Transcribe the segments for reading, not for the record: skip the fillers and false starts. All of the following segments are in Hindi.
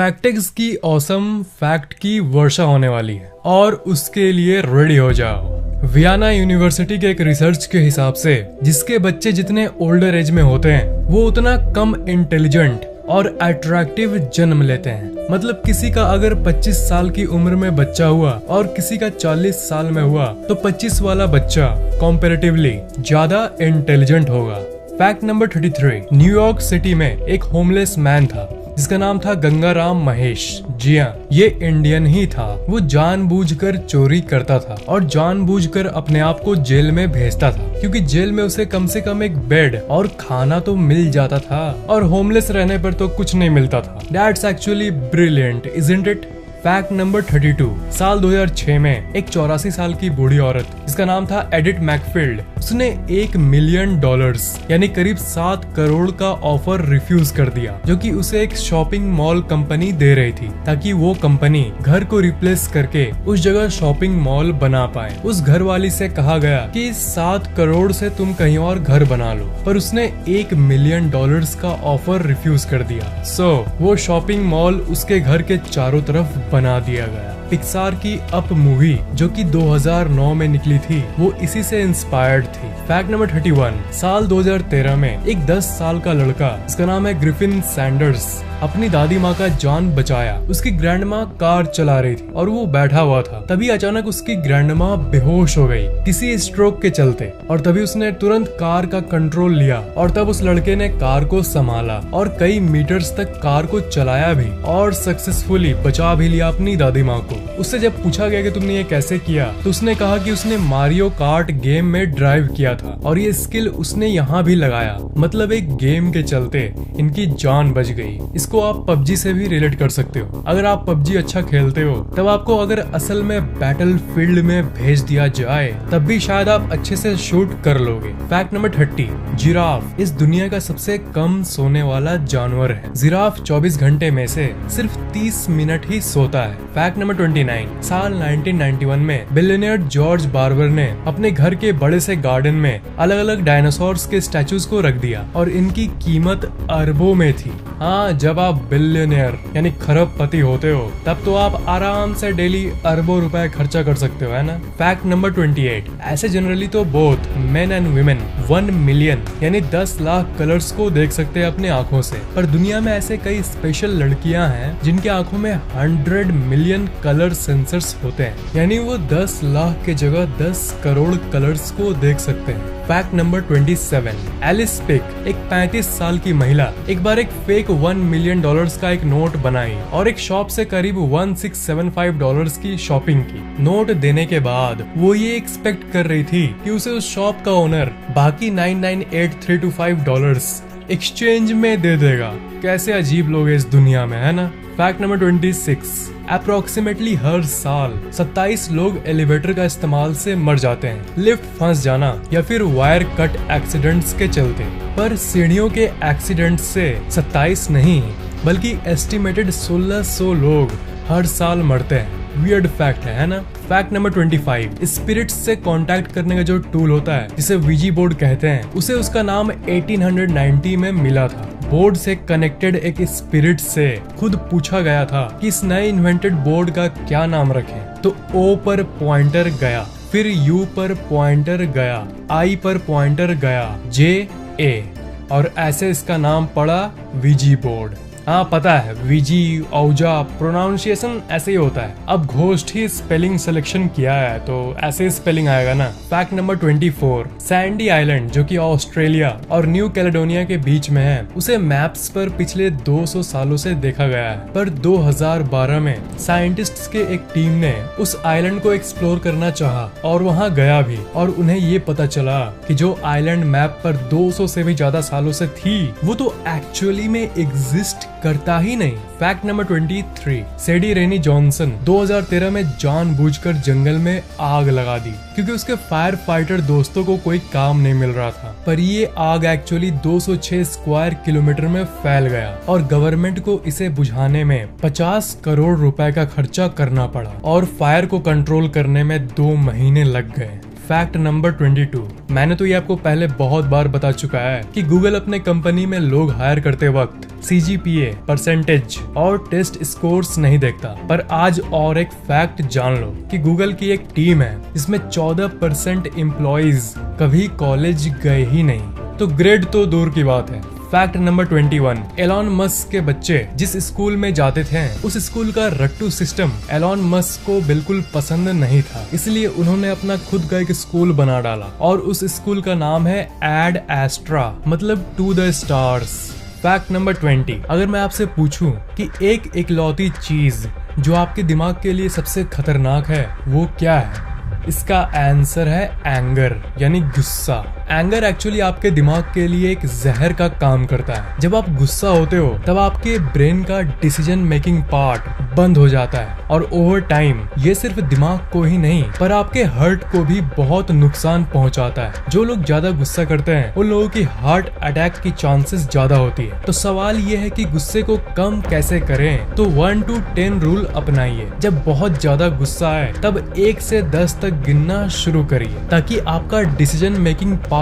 फैक्टिक्स की ऑसम फैक्ट की वर्षा होने वाली है और उसके लिए रेडी हो जाओ। वियना यूनिवर्सिटी के एक रिसर्च के हिसाब से जिसके बच्चे जितने ओल्डर एज में होते हैं वो उतना कम इंटेलिजेंट और अट्रैक्टिव जन्म लेते हैं। मतलब किसी का अगर 25 साल की उम्र में बच्चा हुआ और किसी का 40 साल में हुआ तो 25 वाला बच्चा कंपैरेटिवली ज्यादा इंटेलिजेंट होगा। फैक्ट नंबर 33, न्यूयॉर्क सिटी में एक होमलेस मैन था जिसका नाम था गंगाराम महेश। जी हाँ, ये इंडियन ही था। वो जानबूझकर चोरी करता था और जानबूझकर अपने आप को जेल में भेजता था क्योंकि जेल में उसे कम से कम एक बेड और खाना तो मिल जाता था और होमलेस रहने पर तो कुछ नहीं मिलता था। That's actually brilliant, isn't it? Fact number 32, साल 2006 में एक 84 साल की बूढ़ी औरत जिसका नाम था एडिथ मैकफील्ड, उसने $1 मिलियन यानी करीब 7 करोड़ का ऑफर रिफ्यूज कर दिया जो कि उसे एक शॉपिंग मॉल कंपनी दे रही थी ताकि वो कंपनी घर को रिप्लेस करके उस जगह शॉपिंग मॉल बना पाए। उस घर वाली से कहा गया कि 7 करोड़ से तुम कहीं और घर बना लो, पर उसने $1 मिलियन का ऑफर रिफ्यूज कर दिया। सो वो शॉपिंग मॉल उसके घर के चारों तरफ बना दिया गया। पिक्सार की अप मूवी जो कि 2009 में निकली थी वो इसी से इंस्पायर्ड थी। फैक्ट नंबर 31, साल 2013 में एक 10 साल का लड़का जिसका नाम है ग्रिफिन सैंडर्स अपनी दादी माँ का जान बचाया। उसकी ग्रैंड माँ कार चला रही थी और वो बैठा हुआ था। तभी अचानक उसकी ग्रैंड माँ बेहोश हो गई किसी स्ट्रोक के चलते और तभी उसने तुरंत कार का कंट्रोल लिया और तब उस लड़के ने कार को संभाला और कई मीटर्स तक कार को चलाया भी और सक्सेसफुली बचा भी लिया अपनी दादी माँ को। उससे जब पूछा गया कि तुमने ये कैसे किया तो उसने कहा कि उसने मारियो कार्ट गेम में ड्राइव किया था और ये स्किल उसने यहाँ भी लगाया। मतलब एक गेम के चलते इनकी जान बच गई। इसको आप पबजी से भी रिलेट कर सकते हो। अगर आप पबजी अच्छा खेलते हो तब आपको अगर असल में बैटल फील्ड में भेज दिया जाए तब भी शायद आप अच्छे से शूट कर लोगे। फैक्ट नंबर 30, जिराफ इस दुनिया का सबसे कम सोने वाला जानवर है। जिराफ 24 घंटे में से सिर्फ 30 मिनट ही सोता है। फैक्ट नंबर 29, साल 1991 में बिलियनियर जॉर्ज बार्बर ने अपने घर के बड़े से गार्डन में अलग अलग डायनासोर्स के स्टैचूज को रख दिया और इनकी कीमत अरबों में थी। हाँ, जब आप बिलियनियर यानी खरबपति होते हो तब तो आप आराम से डेली अरबों रुपए खर्चा कर सकते हो, है ना। फैक्ट नंबर 28, ऐसे जनरली तो both men and women 1 million यानी 10 लाख कलर्स को देख सकते हैं अपने आँखों से, पर दुनिया में ऐसे कई स्पेशल लड़कियां हैं जिनके आंखों में 100 मिलियन कलर सेंसर्स होते हैं, यानी वो 10 लाख के जगह 10 करोड़ कलर्स को देख सकते हैं। फैक्ट नंबर 27, एलिस पिक एक 35 साल की महिला एक बार एक फेक $1 मिलियन का एक नोट बनाई और एक शॉप से करीब $1675 की शॉपिंग की। नोट देने के बाद वो ये एक्सपेक्ट कर रही थी कि उसे उस शॉप का ओनर बाकी $998,325 एक्सचेंज में दे देगा। कैसे अजीब लोग हैं इस दुनिया में, है ना। फैक्ट नंबर 26, अप्रोक्सीमेटली हर साल 27 लोग एलिवेटर का इस्तेमाल से मर जाते हैं, लिफ्ट फंस जाना या फिर वायर कट एक्सीडेंट्स के चलते। पर सीढ़ियों के एक्सीडेंट से 27 नहीं बल्कि एस्टिमेटेड 1600 लोग हर साल मरते हैं। वियर्ड फैक्ट है ना। फैक्ट नंबर 25, स्पिरिट्स से कांटेक्ट करने का जो टूल होता है जिसे वीजी बोर्ड कहते हैं उसे उसका नाम 1890 में मिला था। बोर्ड से कनेक्टेड एक स्पिरिट से खुद पूछा गया था कि इस नए इन्वेंटेड बोर्ड का क्या नाम रखें, तो O पर पॉइंटर गया, फिर U पर पॉइंटर गया, I पर पॉइंटर गया, J A और ऐसे इसका नाम पड़ा वीजी बोर्ड। हाँ पता है, वीजी औजा प्रोनाउंसिएशन ऐसे ही होता है। अब घोस्ट ही स्पेलिंग सिलेक्शन किया है तो ऐसे ही स्पेलिंग आएगा ना। फैक्ट नंबर 24, सैंडी आइलैंड जो कि ऑस्ट्रेलिया और न्यू कैलेडोनिया के बीच में है उसे मैप्स पर पिछले 200 सालों से देखा गया है, पर 2012 में साइंटिस्ट्स के एक टीम ने उस आइलैंड को एक्सप्लोर करना चाहा और वहाँ गया भी और उन्हें ये पता चला कि जो आइलैंड मैप पर 200 से भी ज्यादा सालों से थी वो तो एक्चुअली में एग्जिस्ट करता ही नहीं। फैक्ट नंबर 23, सेडी रेनी जॉनसन 2013 में जानबूझकर जंगल में आग लगा दी क्योंकि उसके फायर फाइटर दोस्तों को कोई काम नहीं मिल रहा था, पर ये आग एक्चुअली 206 स्क्वायर किलोमीटर में फैल गया और गवर्नमेंट को इसे बुझाने में 50 करोड़ रुपए का खर्चा करना पड़ा और फायर को कंट्रोल करने में 2 महीने लग गए। Fact number 22। मैंने तो ये आपको पहले बहुत बार बता चुका है कि गूगल अपने कंपनी में लोग हायर करते वक्त CGPA, परसेंटेज और टेस्ट स्कोर्स नहीं देखता। पर आज और एक फैक्ट जान लो कि गूगल की एक टीम है जिसमें 14% एम्प्लॉइज कभी कॉलेज गए ही नहीं। तो ग्रेड तो दूर की बात है। Fact number 21। एलॉन मस्क के बच्चे जिस स्कूल में जाते थे उस स्कूल का रट्टू सिस्टम एलॉन मस्क को बिल्कुल पसंद नहीं था, इसलिए उन्होंने अपना खुद का एक स्कूल बना डाला और उस स्कूल का नाम है एड एस्ट्रा, मतलब to the stars. Fact number 20। अगर मैं आपसे पूछूं कि एक इकलौती चीज जो आपके दिमाग के लिए सबसे खतरनाक है वो क्या है, इसका आंसर है एंगर, यानी गुस्सा। एंगर एक्चुअली आपके दिमाग के लिए एक जहर का काम करता है। जब आप गुस्सा होते हो तब आपके ब्रेन का डिसीजन मेकिंग पार्ट बंद हो जाता है और ओवर टाइम ये सिर्फ दिमाग को ही नहीं पर आपके हार्ट को भी बहुत नुकसान पहुंचाता है। जो लोग ज्यादा गुस्सा करते हैं उन लोगों की हार्ट अटैक की चांसेस ज्यादा होती है। तो सवाल ये है कि गुस्से को कम कैसे करें, तो 1 to 10 रूल अपनाइए। जब बहुत ज्यादा गुस्सा आए तब 1 से 10 तक गिनना शुरू करिए ताकि आपका decision making part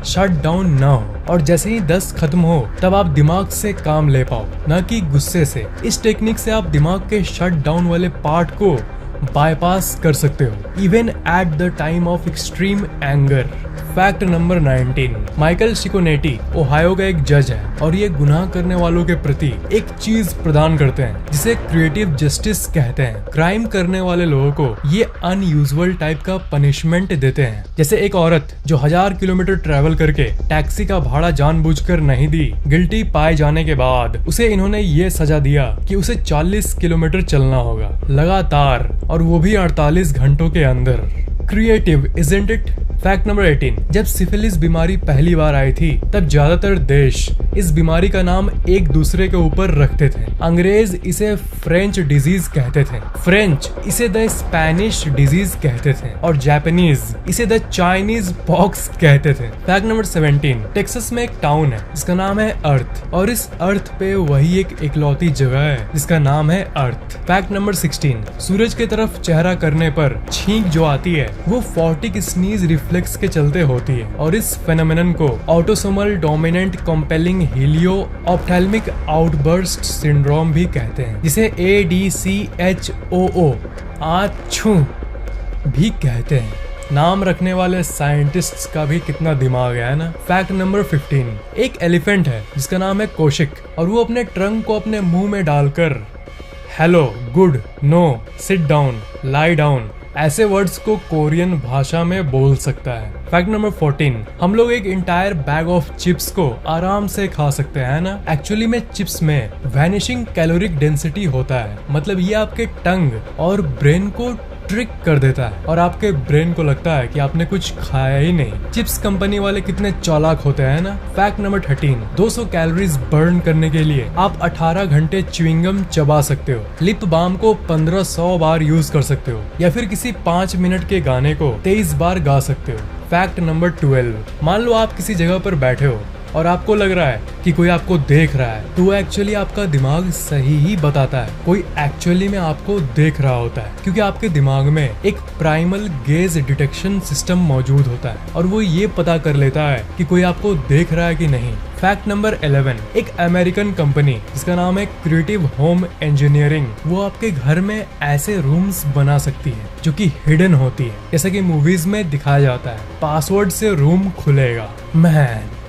shut down ना हो, और जैसे ही 10 खत्म हो तब आप दिमाग से काम ले पाओ, न कि गुस्से से। इस टेक्निक से आप दिमाग के शट डाउन वाले पार्ट को बाईपास कर सकते हो, even at the time of extreme anger. Fact number 19। Michael Cicconetti Ohio का एक जज है और ये गुनाह करने वालों के प्रति एक चीज प्रदान करते हैं जिसे क्रिएटिव जस्टिस कहते हैं। क्राइम करने वाले लोगों को ये अनयूजुअल टाइप का पनिशमेंट देते हैं। जैसे एक औरत जो 1000 किलोमीटर ट्रेवल करके टैक्सी का भाड़ा जानबूझकर नहीं दी, गिल्टी पाए जाने के बाद उसे इन्होंने ये सजा दिया कि उसे 40 किलोमीटर चलना होगा लगातार, और वो भी 48 घंटों के अंदर। Creative isn't it? Fact number 18। जब सिफिलिस बीमारी पहली बार आई थी तब ज्यादातर देश इस बीमारी का नाम एक दूसरे के ऊपर रखते थे। अंग्रेज इसे फ्रेंच डिजीज कहते थे, फ्रेंच इसे द स्पेनिश डिजीज कहते थे और जापानीज इसे द चाइनीज पॉक्स कहते थे। Fact number 17। टेक्सास में एक टाउन है जिसका नाम है अर्थ, और इस अर्थ पे वही एक इकलौती जगह है जिसका नाम है अर्थ। Fact number 16। सूरज की तरफ चेहरा करने पर छींक जो आती है वो 40 स्नीज रिफ्लेक्स के चलते होती है, और इस फेनोमेनन को autosomal dominant compelling helio ophthalmic outburst syndrome भी कहते हैं, जिसे ADCHOO आछू भी कहते हैं। नाम रखने वाले साइंटिस्ट्स का भी कितना दिमाग है ना। Fact number 15। एक एलिफेंट है जिसका नाम है कौशिक, और वो अपने ट्रंक को अपने मुंह में डालकर hello, good, no, sit down, lie down ऐसे वर्ड्स को कोरियन भाषा में बोल सकता है। फैक्ट नंबर 14। हम लोग एक इंटायर बैग ऑफ चिप्स को आराम से खा सकते हैं ना। एक्चुअली में चिप्स में वैनिशिंग कैलोरिक डेंसिटी होता है, मतलब ये आपके टंग और ब्रेन को ट्रिक कर देता है और आपके ब्रेन को लगता है कि आपने कुछ खाया ही नहीं। चिप्स कंपनी वाले कितने चालाक होते हैं ना। Fact number 13। 200 कैलोरीज बर्न करने के लिए आप 18 घंटे च्युइंगम चबा सकते हो, लिप बाम को 1500 बार यूज कर सकते हो, या फिर किसी 5 मिनट के गाने को 23 बार गा सकते हो। Fact number 12। मान लो आप किसी जगह पर बैठे हो और आपको लग रहा है कि कोई आपको देख रहा है, तो एक्चुअली आपका दिमाग सही ही बताता है, कोई एक्चुअली में आपको देख रहा होता है, क्योंकि आपके दिमाग में एक प्राइमल गेज डिटेक्शन सिस्टम मौजूद होता है और वो ये पता कर लेता है कि कोई आपको देख रहा है कि नहीं। Fact number 11। एक अमेरिकन कंपनी जिसका नाम है क्रिएटिव होम इंजीनियरिंग, वो आपके घर में ऐसे रूम्स बना सकती है जो कि हिडन होती है, जैसा कि मूवीज में दिखाया जाता है। पासवर्ड से रूम खुलेगा।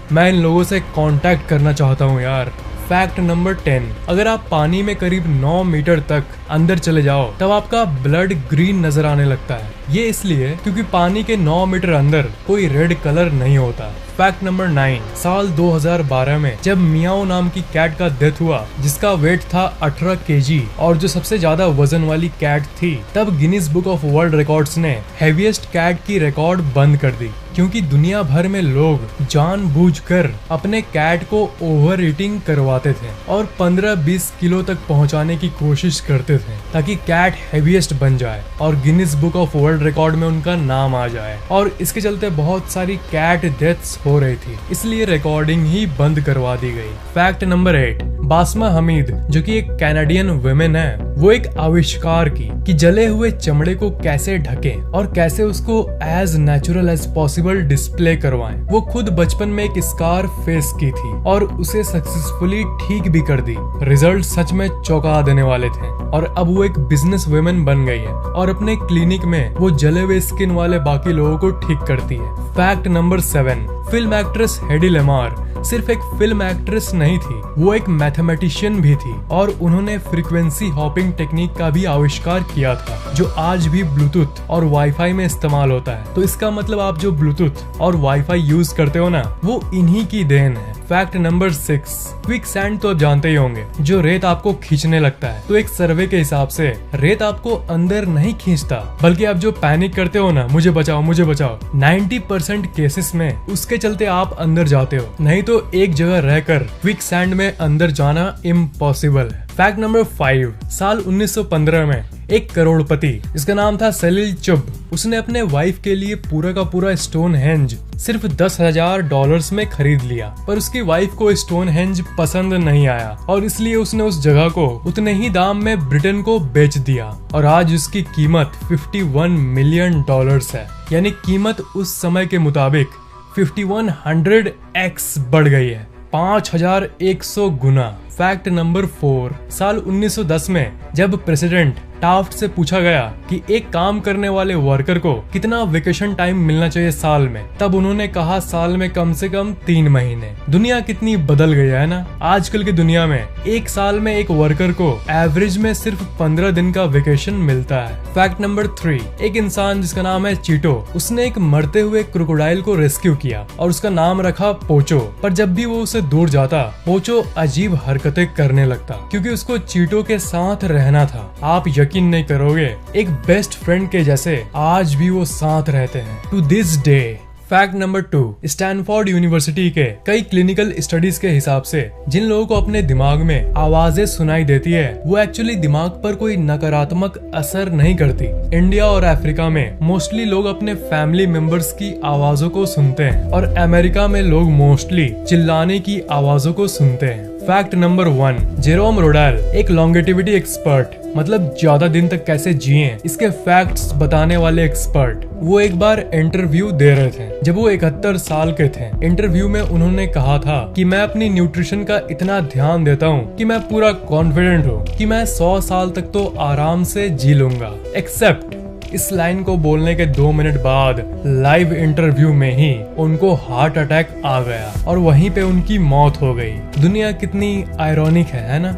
मैं इन लोगों से कांटेक्ट करना चाहता हूँ यार। Fact number 10। अगर आप पानी में करीब 9 मीटर तक अंदर चले जाओ तब आपका ब्लड ग्रीन नजर आने लगता है। ये इसलिए क्योंकि पानी के 9 मीटर अंदर कोई रेड कलर नहीं होता। Fact number 9। साल 2012 में जब मियाओ नाम की कैट का डेथ हुआ जिसका वेट था 18 केजी और जो सबसे ज्यादा वजन वाली कैट थी, तब Guinness book of world records ने हेवीएस्ट कैट की रिकॉर्ड बंद कर दी, क्योंकि दुनिया भर में लोग जानबूझकर अपने कैट को ओवर ईटिंग करवाते थे और 15-20 किलो तक पहुंचाने की कोशिश करते थे ताकि कैट हेवीएस्ट बन जाए और Guinness book of world record में उनका नाम आ जाए। और इसके चलते बहुत सारी कैट डेथ्स हो रही थी, इसलिए रिकॉर्डिंग ही बंद करवा दी गई। Fact number 8। बासमा हमीद जो कि एक कैनेडियन वुमेन है, वो एक आविष्कार की कि जले हुए चमड़े को कैसे ढकें और कैसे उसको as natural as possible display करवाएं। वो खुद बचपन में एक स्कार फेस की थी और उसे सक्सेसफुली ठीक भी कर दी। रिजल्ट सच में चौंका देने वाले थे और अब वो एक बिजनेस वुमेन बन गई है और अपने क्लिनिक में वो जले हुए स्किन वाले बाकी लोगों को ठीक करती है। Fact number 7, film actress Hedy Lamarr सिर्फ एक फिल्म एक्ट्रेस नहीं थी, वो एक मैथमेटिशियन भी थी और उन्होंने फ्रीक्वेंसी हॉपिंग टेक्निक का भी आविष्कार किया था जो आज भी ब्लूटूथ और वाईफाई में इस्तेमाल होता है। तो इसका मतलब आप जो ब्लूटूथ और वाईफाई यूज करते हो ना, वो इन्हीं की देन है। फैक्ट नंबर 6, क्विक सैंड तो आप जानते ही होंगे, जो रेत आपको खींचने लगता है। तो एक सर्वे के हिसाब से रेत आपको अंदर नहीं खींचता, बल्कि आप जो पैनिक करते हो ना, मुझे बचाओ मुझे बचाओ, 90% केसेस में उसके चलते आप अंदर जाते हो। नहीं तो एक जगह रहकर क्विक सैंड में अंदर जाना इम्पॉसिबल है। फैक्ट नंबर 5, साल 1915 में एक करोड़पति, इसका नाम था सेलिल चुब, उसने अपने वाइफ के लिए पूरा का पूरा स्टोन हेंज सिर्फ $10,000 में खरीद लिया। पर उसकी वाइफ को स्टोन हेंज पसंद नहीं आया और इसलिए उसने उस जगह को उतने ही दाम में ब्रिटेन को बेच दिया और आज उसकी कीमत $51 मिलियन है। यानी कीमत उस समय के मुताबिक 5100x बढ़ गई है, 5100 गुना। फैक्ट नंबर 4, साल 1910 में जब प्रेसिडेंट टाफ्ट से पूछा गया कि एक काम करने वाले वर्कर को कितना वेकेशन टाइम मिलना चाहिए साल में, तब उन्होंने कहा साल में कम से कम 3 महीने। दुनिया कितनी बदल गई है ना। आजकल की दुनिया में एक साल में एक वर्कर को एवरेज में सिर्फ 15 दिन का वेकेशन मिलता है। फैक्ट नंबर 3, एक इंसान जिसका नाम है चीटो, उसने एक मरते हुए क्रोकोडाइल को रेस्क्यू किया और उसका नाम रखा पोचो। पर जब भी वो उसे दूर जाता, पोचो अजीब हरकतें करने लगता क्योंकि उसको चीटो के साथ रहना था। आप यकीन नहीं करोगे, एक बेस्ट फ्रेंड के जैसे आज भी वो साथ रहते हैं to this day. Fact number 2, Stanford University के कई क्लिनिकल स्टडीज के हिसाब से जिन लोगों को अपने दिमाग में आवाजें सुनाई देती है, वो एक्चुअली दिमाग पर कोई नकारात्मक असर नहीं करती। इंडिया और अफ्रीका में मोस्टली लोग अपने फैमिली मेंबर्स की आवाजों को सुनते हैं और अमेरिका में लोग मोस्टली चिल्लाने की आवाजों को सुनते हैं। फैक्ट नंबर 1, जेरोम रोडाल एक लॉन्गेटिविटी एक्सपर्ट, मतलब ज्यादा दिन तक कैसे जिए इसके फैक्ट्स बताने वाले एक्सपर्ट, वो एक बार इंटरव्यू दे रहे थे जब वो 71 साल के थे। इंटरव्यू में उन्होंने कहा था कि मैं अपनी न्यूट्रिशन का इतना ध्यान देता हूँ कि मैं पूरा कॉन्फिडेंट हूँ कि मैं 100 साल तक तो आराम से जी लूंगा। एक्सेप्ट इस लाइन को बोलने के 2 मिनट बाद लाइव इंटरव्यू में ही उनको हार्ट अटैक आ गया और वहीं पे उनकी मौत हो गई। दुनिया कितनी आयरॉनिक है ना।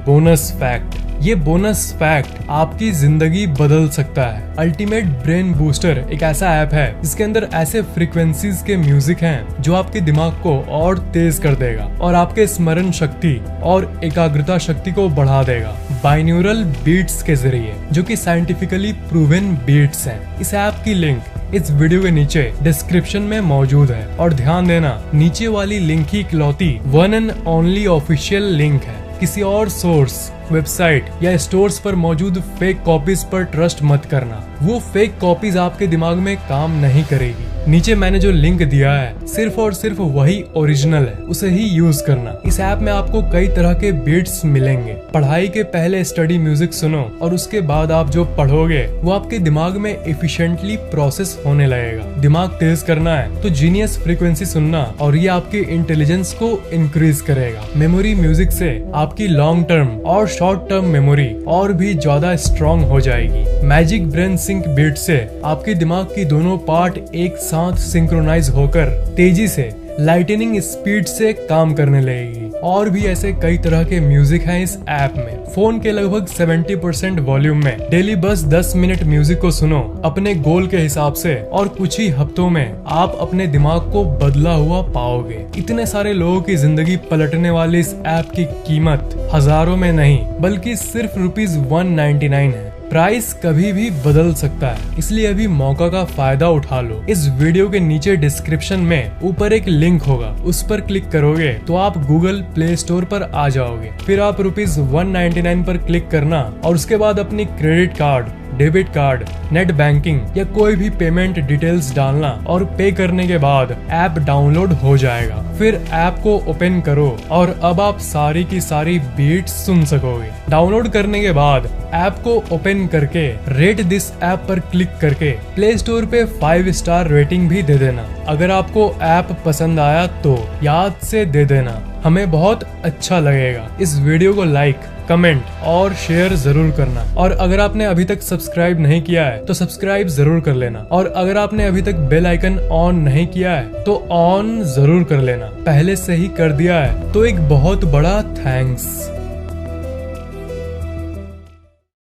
#बोनस फैक्ट, ये बोनस फैक्ट आपकी जिंदगी बदल सकता है। अल्टीमेट ब्रेन बूस्टर एक ऐसा ऐप है जिसके अंदर ऐसे फ्रीक्वेंसीज के म्यूजिक हैं जो आपके दिमाग को और तेज कर देगा और आपके स्मरण शक्ति और एकाग्रता शक्ति को बढ़ा देगा बाइन्यूरल बीट्स के जरिए, जो कि साइंटिफिकली प्रूवन बीट्स हैं। इस ऐप की लिंक इस वीडियो के नीचे डिस्क्रिप्शन में मौजूद है और ध्यान देना, नीचे वाली लिंक ही इकलौती one and only official link है। किसी और सोर्स, वेबसाइट या स्टोर्स पर मौजूद फेक कॉपीज पर ट्रस्ट मत करना, वो फेक कॉपीज आपके दिमाग में काम नहीं करेगी। नीचे मैंने जो लिंक दिया है सिर्फ और सिर्फ वही ओरिजिनल है, उसे ही यूज करना। इस ऐप में आपको कई तरह के बीट्स मिलेंगे। पढ़ाई के पहले स्टडी म्यूजिक सुनो और उसके बाद आप जो पढ़ोगे वो आपके दिमाग में एफिशिएंटली प्रोसेस होने लगेगा। दिमाग तेज करना है तो जीनियस फ्रीक्वेंसी सुनना और ये आपकी इंटेलिजेंस को इंक्रीज करेगा। मेमोरी म्यूजिक से आपकी लॉन्ग टर्म और शॉर्ट टर्म मेमोरी और भी ज्यादा स्ट्रॉन्ग हो जाएगी। मैजिक ब्रेन सिंक बीट से आपके दिमाग की दोनों पार्ट एक साथ सिंक्रोनाइज होकर तेजी से लाइटनिंग स्पीड से काम करने लगेगी। और भी ऐसे कई तरह के म्यूजिक हैं इस ऐप में। फोन के लगभग 70% वॉल्यूम में डेली बस 10 मिनट म्यूजिक को सुनो अपने गोल के हिसाब से और कुछ ही हफ्तों में आप अपने दिमाग को बदला हुआ पाओगे। इतने सारे लोगों की जिंदगी पलटने वाली इस ऐप की कीमत हजारों में नहीं बल्कि सिर्फ ₹199 है। प्राइस कभी भी बदल सकता है, इसलिए अभी मौका का फायदा उठा लो। इस वीडियो के नीचे डिस्क्रिप्शन में ऊपर एक लिंक होगा, उस पर क्लिक करोगे तो आप गूगल प्ले स्टोर पर आ जाओगे। फिर आप ₹199 पर क्लिक करना और उसके बाद अपनी credit card, debit card, net banking या कोई भी पेमेंट डिटेल्स डालना और पे करने के बाद ऐप डाउनलोड हो जाएगा। फिर ऐप को ओपन करो और अब आप सारी की सारी बीट्स सुन सकोगे। डाउनलोड करने के बाद ऐप को ओपन करके रेट दिस ऐप पर क्लिक करके प्ले स्टोर पे 5 स्टार रेटिंग भी दे देना। अगर आपको ऐप पसंद आया तो याद से दे देना, हमें बहुत अच्छा लगेगा। इस वीडियो को लाइक, कमेंट और शेयर जरूर करना। और अगर आपने अभी तक सब्सक्राइब नहीं किया है तो सब्सक्राइब जरूर कर लेना। और अगर आपने अभी तक बेल आइकन ऑन नहीं किया है तो ऑन जरूर कर लेना। पहले से ही कर दिया है तो एक बहुत बड़ा थैंक्स।